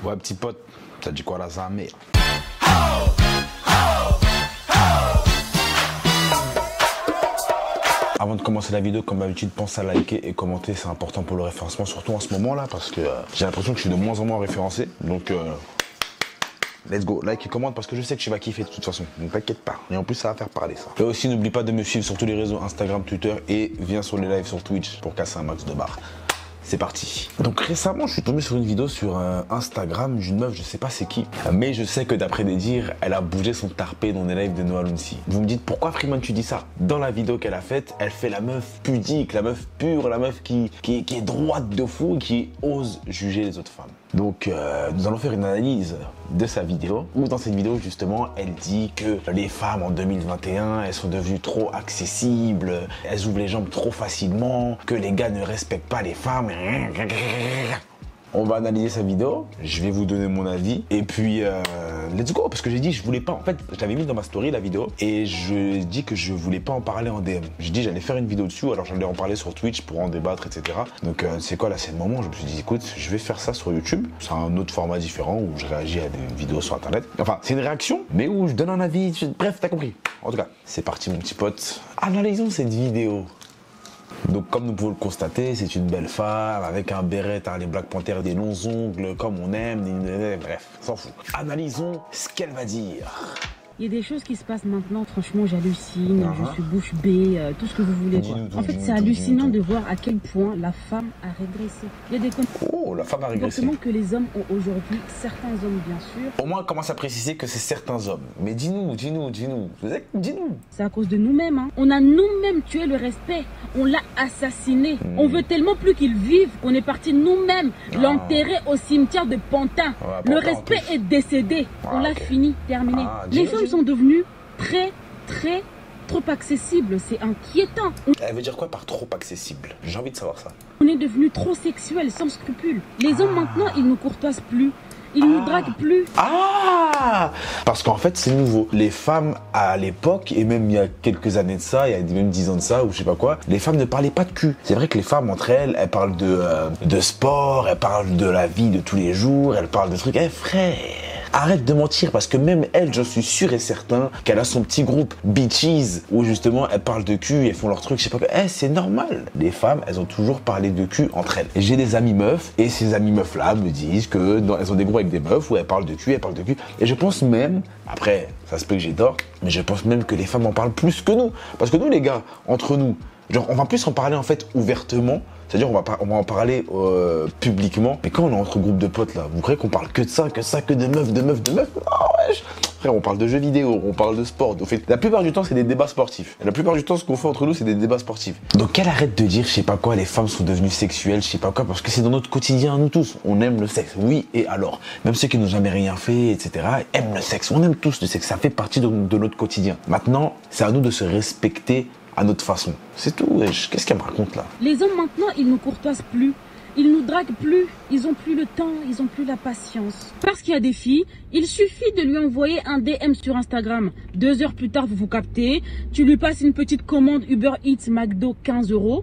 Ouais, petit pote, t'as dit quoi là, ça, merde? Avant de commencer la vidéo, comme d'habitude, pense à liker et commenter, c'est important pour le référencement, surtout en ce moment là, parce que j'ai l'impression que je suis de moins en moins référencé. Donc, let's go, like et commente parce que je sais que tu vas kiffer de toute façon, donc t'inquiète pas. Et en plus, ça va faire parler ça. Et aussi, n'oublie pas de me suivre sur tous les réseaux Instagram, Twitter et viens sur les lives sur Twitch pour casser un max de barres. C'est parti. Donc récemment, je suis tombé sur une vidéo sur Instagram d'une meuf, je sais pas c'est qui, mais je sais que d'après des dires, elle a bougé son tarpé dans les lives de Noah Lunsi. Vous me dites pourquoi Freeman tu dis ça? Dans la vidéo qu'elle a faite, elle fait la meuf pudique, la meuf pure, la meuf qui est droite de fou et qui ose juger les autres femmes. Donc nous allons faire une analyse de sa vidéo, où dans cette vidéo justement, elle dit que les femmes en 2021, elles sont devenues trop accessibles, elles ouvrent les jambes trop facilement, que les gars ne respectent pas les femmes. On va analyser sa vidéo, je vais vous donner mon avis et puis let's go, parce que j'ai dit je voulais pas, en fait je l'avais mis dans ma story la vidéo et je dis que je voulais pas en parler en DM. J'ai dit j'allais faire une vidéo dessus, alors j'allais en parler sur Twitch pour en débattre, etc. Donc c'est quoi là, c'est le moment, je me suis dit écoute, je vais faire ça sur YouTube, c'est un autre format différent où je réagis à des vidéos sur internet. Enfin c'est une réaction, mais où je donne un avis, bref t'as compris. En tout cas, c'est parti mon petit pote, analysons cette vidéo. Donc comme nous pouvons le constater, c'est une belle femme avec un béret, les Black Panthers, des longs ongles comme on aime, bref, s'en fout. Analysons ce qu'elle va dire. Il y a des choses qui se passent maintenant, franchement j'hallucine, je suis bouche bée, tout ce que vous voulez voir. En fait c'est hallucinant de voir à quel point la femme a régressé. Il y a des la femme a régressé. comportements que les hommes ont aujourd'hui, certains hommes bien sûr. Au moins commence à préciser que c'est certains hommes. Mais dis-nous. C'est à cause de nous-mêmes, hein. On a nous-mêmes tué le respect, on l'a assassiné. On veut tellement plus qu'il vive qu'on est parti nous-mêmes l'enterrer au cimetière de Pantin. Le respect est décédé, on l'a fini, terminé. Les femmes sont devenues trop accessibles, c'est inquiétant. Elle veut dire quoi par trop accessible? J'ai envie de savoir ça. On est devenu trop sexuel, sans scrupules. Les hommes maintenant, ils nous courtoisent plus. Ils nous draguent plus. Parce qu'en fait, c'est nouveau. Les femmes, à l'époque, et même il y a quelques années de ça, il y a même 10 ans de ça, ou je sais pas quoi, les femmes ne parlaient pas de cul. C'est vrai que les femmes, entre elles, elles parlent de sport, elles parlent de la vie de tous les jours, elles parlent de trucs. Eh frère, arrête de mentir, parce que même elle, je suis sûr et certain qu'elle a son petit groupe Bitches où justement elles parlent de cul, elles font leur truc, je sais pas quoi. C'est normal. Les femmes, elles ont toujours parlé de cul entre elles. J'ai des amis meufs et ces amis meufs là me disent que elles ont des groupes avec des meufs où elles parlent de cul, Et je pense même, après, ça se peut que j'ai tort, mais je pense même que les femmes en parlent plus que nous. Parce que nous les gars, entre nous, genre on va plus en parler en fait ouvertement. C'est-à-dire on va en parler publiquement. Mais quand on est entre groupes de potes là, vous croyez qu'on parle que de ça, que de meufs? Oh, wesh. Frère, on parle de jeux vidéo, on parle de sport. En fait, la plupart du temps, c'est des débats sportifs. Et la plupart du temps, ce qu'on fait entre nous, c'est des débats sportifs. Donc qu'elle arrête de dire, je sais pas quoi, les femmes sont devenues sexuelles, je sais pas quoi, parce que c'est dans notre quotidien, nous tous. On aime le sexe, oui et alors. Même ceux qui n'ont jamais rien fait, etc., aiment le sexe. On aime tous le sexe, ça fait partie de notre quotidien. Maintenant, c'est à nous de se respecter à notre façon. C'est tout, wesh. Qu'est-ce qu'elle me raconte là? Les hommes maintenant, ils nous courtoisent plus. Ils nous draguent plus, ils ont plus le temps, ils ont plus la patience. Parce qu'il y a des filles, il suffit de lui envoyer un DM sur Instagram. 2 heures plus tard, vous vous captez, tu lui passes une petite commande Uber Eats, McDo, 15 €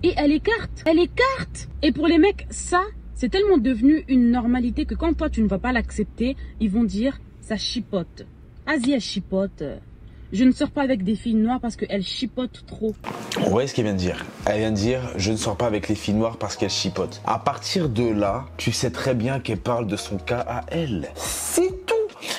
et elle écarte. Et pour les mecs, ça, c'est tellement devenu une normalité que quand toi, tu ne vas pas l'accepter, ils vont dire, ça chipote. Vas-y, elle chipote. Je ne sors pas avec des filles noires parce qu'elles chipotent trop. Vous voyez ce qu'elle vient de dire? Elle vient de dire « Je ne sors pas avec les filles noires parce qu'elles chipotent ». À partir de là, tu sais très bien qu'elle parle de son cas à elle. C'est tout.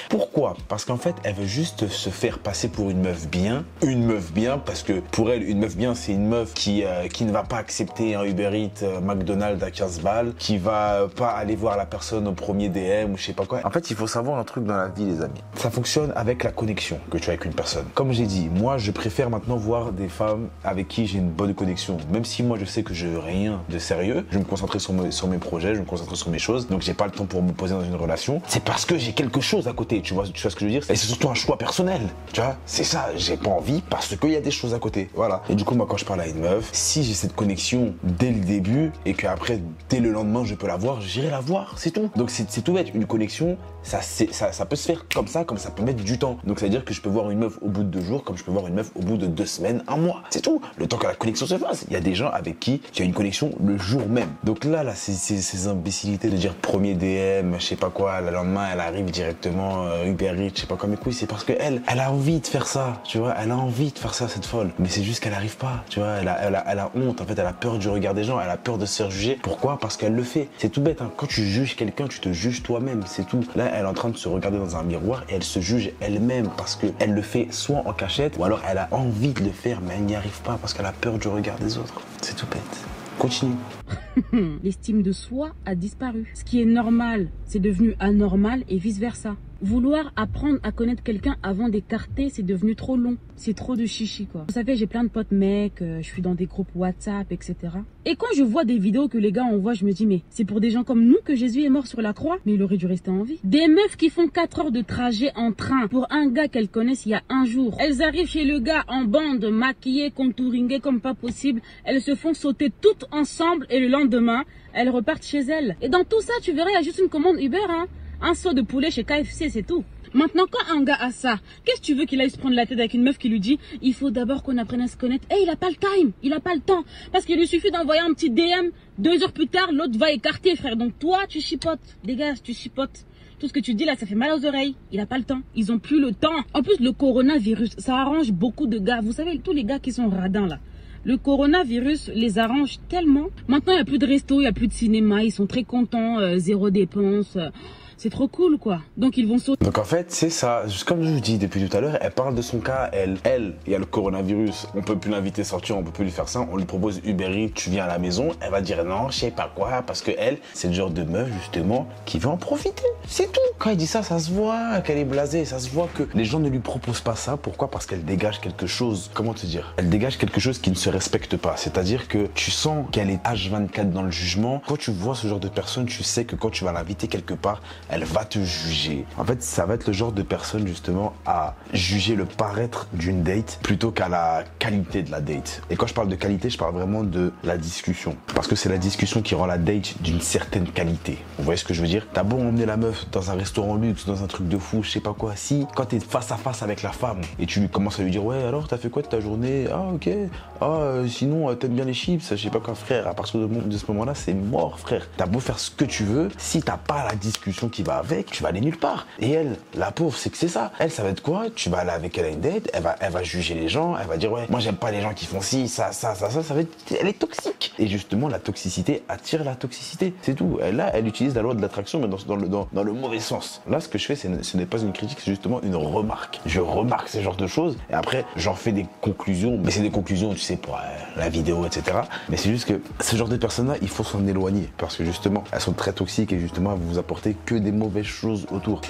Pourquoi? Parce qu'en fait, elle veut juste se faire passer pour une meuf bien. Une meuf bien, parce que pour elle, une meuf bien, c'est une meuf qui ne va pas accepter un Uber Eats McDonald's à 15 balles, qui va pas aller voir la personne au premier DM ou je sais pas quoi. En fait, il faut savoir un truc dans la vie, les amis. Ça fonctionne avec la connexion que tu as avec une personne. Comme j'ai dit, moi, je préfère maintenant voir des femmes avec qui j'ai une bonne connexion. Même si moi, je sais que je veux rien de sérieux, je vais me concentrer sur mes projets, je vais me concentrer sur mes choses. Donc, j'ai pas le temps pour me poser dans une relation. C'est parce que j'ai quelque chose à côté. côté, tu vois ce que je veux dire? Et c'est surtout un choix personnel, tu vois, c'est ça, j'ai pas envie parce qu'il y a des choses à côté, voilà. Et du coup, moi, quand je parle à une meuf, si j'ai cette connexion dès le début et qu'après, dès le lendemain, je peux la voir, j'irai la voir, c'est tout. Donc, c'est tout bête, une connexion, ça peut se faire comme ça peut mettre du temps. Donc, ça veut dire que je peux voir une meuf au bout de 2 jours, comme je peux voir une meuf au bout de 2 semaines, 1 mois, c'est tout. Le temps que la connexion se fasse. Il y a des gens avec qui tu as une connexion le jour même. Donc là, ces imbécilités de dire premier DM, je sais pas quoi, le lendemain, elle arrive directement, Uber Eats, je sais pas quoi, mais couilles, c'est parce qu'elle a envie de faire ça, tu vois, elle a envie de faire ça, cette folle. Mais c'est juste qu'elle arrive pas, tu vois, elle a honte, en fait, elle a peur du regard des gens, elle a peur de se faire juger. Pourquoi? Parce qu'elle le fait. C'est tout bête, hein. Quand tu juges quelqu'un, tu te juges toi-même, c'est tout. Là, elle est en train de se regarder dans un miroir et elle se juge elle-même parce qu'elle le fait soit en cachette ou alors elle a envie de le faire, mais elle n'y arrive pas parce qu'elle a peur du regard des autres. C'est tout bête. Continue. L'estime de soi a disparu. Ce qui est normal, c'est devenu anormal et vice-versa. Vouloir apprendre à connaître quelqu'un avant d'écarter, c'est devenu trop long. C'est trop de chichi, quoi. Vous savez, j'ai plein de potes mecs, je suis dans des groupes WhatsApp, etc. Et quand je vois des vidéos que les gars envoient, je me dis, mais c'est pour des gens comme nous que Jésus est mort sur la croix? Mais il aurait dû rester en vie. Des meufs qui font 4 heures de trajet en train pour un gars qu'elles connaissent il y a un jour. Elles arrivent chez le gars en bande, maquillées, contouringées comme pas possible. Elles se font sauter toutes ensemble et le lendemain, elles repartent chez elles. Et dans tout ça, tu verras, il y a juste une commande Uber, hein. Un saut de poulet chez KFC, c'est tout. Maintenant, quand un gars a ça, qu'est-ce que tu veux qu'il aille se prendre la tête avec une meuf qui lui dit il faut d'abord qu'on apprenne à se connaître? Eh, il a pas le time, il a pas le temps. Parce qu'il lui suffit d'envoyer un petit DM, 2 heures plus tard, l'autre va écarter, frère. Donc toi, tu chipotes. Dégage, tu chipotes. Tout ce que tu dis là, ça fait mal aux oreilles. Il a pas le temps. Ils ont plus le temps. En plus, le coronavirus, ça arrange beaucoup de gars. Vous savez, tous les gars qui sont radins là. Le coronavirus les arrange tellement. Maintenant, il n'y a plus de resto, il n'y a plus de cinéma. Ils sont très contents, 0 dépense. C'est trop cool, quoi. Donc, ils vont sauter. Donc, en fait, c'est ça. Comme je vous dis depuis tout à l'heure, elle parle de son cas. Elle, il y a le coronavirus. On peut plus l'inviter sortir, on peut plus lui faire ça. On lui propose Uber Eats, tu viens à la maison. Elle va dire non, je sais pas quoi. Parce que elle, c'est le genre de meuf, justement, qui veut en profiter. C'est tout. Quand elle dit ça, ça se voit qu'elle est blasée. Ça se voit que les gens ne lui proposent pas ça. Pourquoi? Parce qu'elle dégage quelque chose. Comment te dire? Elle dégage quelque chose qui ne se respecte pas. C'est-à-dire que tu sens qu'elle est H24 dans le jugement. Quand tu vois ce genre de personne, tu sais que quand tu vas l'inviter quelque part, elle va te juger. En fait, ça va être le genre de personne justement à juger le paraître d'une date plutôt qu'à la qualité de la date. Et quand je parle de qualité, je parle vraiment de la discussion. Parce que c'est la discussion qui rend la date d'une certaine qualité. Vous voyez ce que je veux dire? T'as beau emmener la meuf dans un restaurant luxe, dans un truc de fou, je sais pas quoi. Si, quand t'es face à face avec la femme et tu lui commences à lui dire ouais alors t'as fait quoi de ta journée? Ah ok. Ah sinon t'aimes bien les chips? Je sais pas quoi frère. À partir de ce moment-là, c'est mort frère. T'as beau faire ce que tu veux, si t'as pas la discussion qui va avec, tu vas aller nulle part. Et elle, la pauvre, c'est que c'est ça. Elle, ça va être quoi? Tu vas aller avec elle à une date, elle va juger les gens, elle va dire ouais, moi j'aime pas les gens qui font ci, ça va être, elle est toxique. Et justement, la toxicité attire la toxicité. C'est tout. Là, elle utilise la loi de l'attraction, mais dans le mauvais sens. Là, ce que je fais, ce n'est pas une critique, c'est justement une remarque. Je remarque ce genre de choses et après, j'en fais des conclusions. Mais c'est des conclusions, tu sais, pour la vidéo, etc. Mais c'est juste que ce genre de personnes-là, il faut s'en éloigner parce que justement, elles sont très toxiques et justement, elles vont vous apporter que des mauvaises choses autour.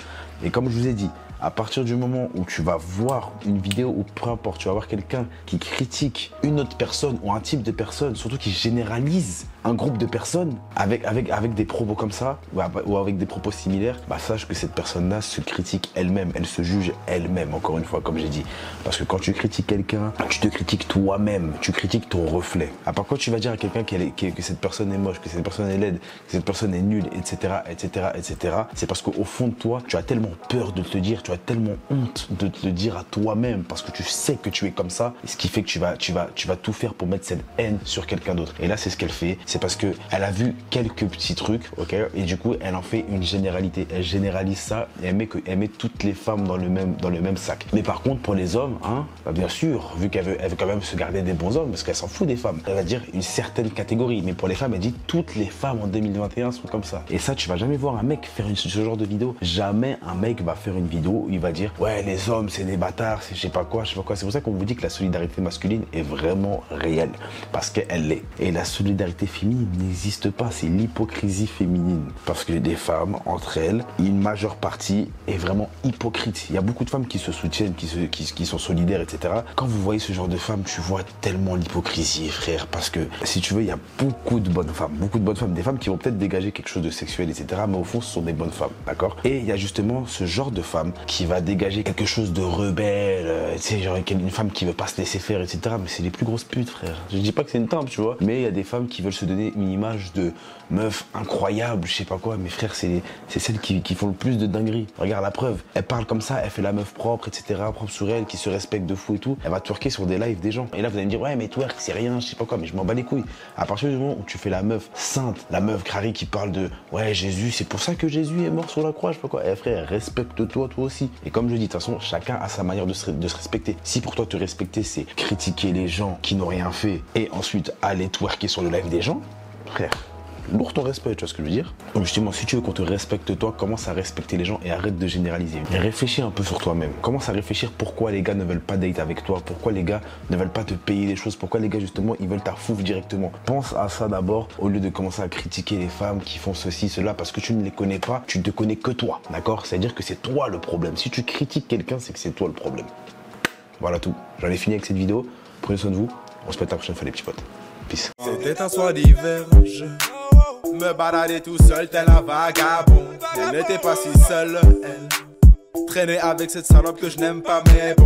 Et comme je vous ai dit, à partir du moment où tu vas voir une vidéo ou peu importe, tu vas voir quelqu'un qui critique une autre personne ou un type de personne, surtout qui généralise un groupe de personnes avec des propos comme ça ou avec des propos similaires, bah sache que cette personne-là se critique elle-même, elle se juge elle-même, encore une fois, comme j'ai dit. Parce que quand tu critiques quelqu'un, tu te critiques toi-même, tu critiques ton reflet. À part quand tu vas dire à quelqu'un que cette personne est moche, que cette personne est laide, que cette personne est nulle, etc., etc., etc., c'est parce qu'au fond de toi, tu as tellement peur de te le dire, tu as tellement honte de te le dire à toi-même parce que tu sais que tu es comme ça, et ce qui fait que tu vas tout faire pour mettre cette haine sur quelqu'un d'autre. Et là, c'est ce qu'elle fait. C'est parce que elle a vu quelques petits trucs, ok, et du coup, elle en fait une généralité. Elle généralise ça et elle met toutes les femmes dans le même sac. Mais par contre, pour les hommes, hein, bah bien sûr, vu qu'elle veut quand même se garder des bons hommes, parce qu'elle s'en fout des femmes, elle va dire une certaine catégorie. Mais pour les femmes, elle dit toutes les femmes en 2021 sont comme ça. Et ça, tu vas jamais voir un mec faire ce genre de vidéo. Jamais un mec va faire une vidéo vidéo où il va dire ouais les hommes c'est des bâtards, c'est je sais pas quoi. C'est pour ça qu'on vous dit que la solidarité masculine est vraiment réelle, parce qu'elle l'est. Et la solidarité féminine n'existe pas, c'est l'hypocrisie féminine. Parce que des femmes, entre elles, une majeure partie est vraiment hypocrite. Il y a beaucoup de femmes qui se soutiennent, qui sont solidaires, etc. Quand vous voyez ce genre de femmes, tu vois tellement l'hypocrisie, frère. Parce que si tu veux, il y a beaucoup de bonnes femmes, des femmes qui vont peut-être dégager quelque chose de sexuel, etc. Mais au fond, ce sont des bonnes femmes, d'accord? Et il y a justement ce genre de femme qui va dégager quelque chose de rebelle, tu sais, genre une femme qui veut pas se laisser faire, etc. Mais c'est les plus grosses putes, frère. Je dis pas que c'est une tempe, tu vois. Mais il y a des femmes qui veulent se donner une image de meuf incroyable, je sais pas quoi. Mais frère, c'est celles qui font le plus de dingueries. Regarde la preuve. Elle parle comme ça, elle fait la meuf propre, etc. Propre sur elle, qui se respecte de fou et tout. Elle va twerker sur des lives des gens. Et là, vous allez me dire, ouais, mais twerk, c'est rien, je sais pas quoi. Mais je m'en bats les couilles. À partir du moment où tu fais la meuf sainte, la meuf crari qui parle de, ouais, Jésus, c'est pour ça que Jésus est mort sur la croix, je sais pas quoi. Eh frère, respecte-toi, toi aussi. Et comme je dis, de toute façon, chacun a sa manière de se respecter. Si pour toi, te respecter, c'est critiquer les gens qui n'ont rien fait et ensuite aller twerker sur le live des gens, frère, lourd ton respect, tu vois ce que je veux dire? Donc justement, si tu veux qu'on te respecte toi, commence à respecter les gens et arrête de généraliser. Et réfléchis un peu sur toi-même. Commence à réfléchir pourquoi les gars ne veulent pas date avec toi, pourquoi les gars ne veulent pas te payer les choses, pourquoi les gars justement ils veulent ta fouf directement. Pense à ça d'abord au lieu de commencer à critiquer les femmes qui font ceci, cela, parce que tu ne les connais pas, tu ne te connais que toi, d'accord? C'est-à-dire que c'est toi le problème. Si tu critiques quelqu'un, c'est que c'est toi le problème. Voilà tout. J'en ai fini avec cette vidéo. Prenez soin de vous. On se pète la prochaine fois les petits potes. Peace. C'était un soir d'hiver, je me baladais tout seul tel un vagabond. Elle n'était pas si seule, elle traînait avec cette salope que je n'aime pas mais bon.